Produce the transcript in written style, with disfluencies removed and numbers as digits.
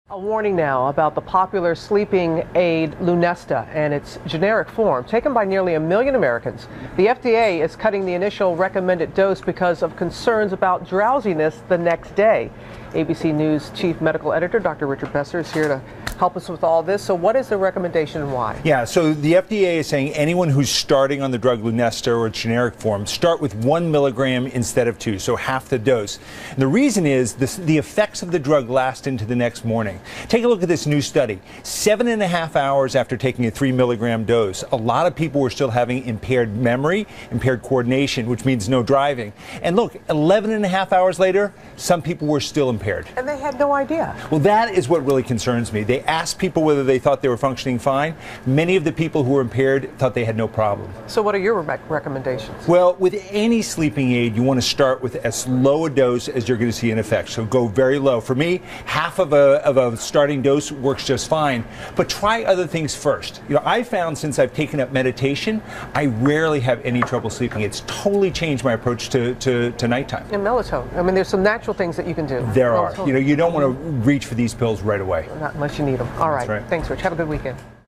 A warning now about the popular sleeping aid Lunest and its generic form, taken by nearly 1 million Americans. The FDA is cutting the initial recommended dose because of concerns about drowsiness the next day. ABC News Chief Medical Editor Dr. Richard Besser is here to help us with all this. So what is the recommendation and why? Yeah, so the FDA is saying anyone who's starting on the drug Lunest or its generic form, start with 1 milligram instead of 2, so half the dose. And the reason is the effects of the drug last into the next morning. Take a look at this new study. 7.5 hours after taking a 3 milligram dose, a lot of people were still having impaired memory, impaired coordination, which means no driving. And look, 11.5 hours later, some people were still impaired. And they had no idea. Well, that is what really concerns me. They asked people whether they thought they were functioning fine. Many of the people who were impaired thought they had no problem. So what are your recommendations? Well, with any sleeping aid, you want to start with as low a dose as you're going to see an effect. So go very low. For me, half of a starting dose works just fine. But try other things first. You know, I found since I've taken up meditation, I rarely have any trouble sleeping. It's totally changed my approach to nighttime. And melatonin. I mean, there's some natural things that you can do. There are. You know, you don't want to reach for these pills right away. Not unless you need them. All right. That's right. Thanks, Rich. Have a good weekend.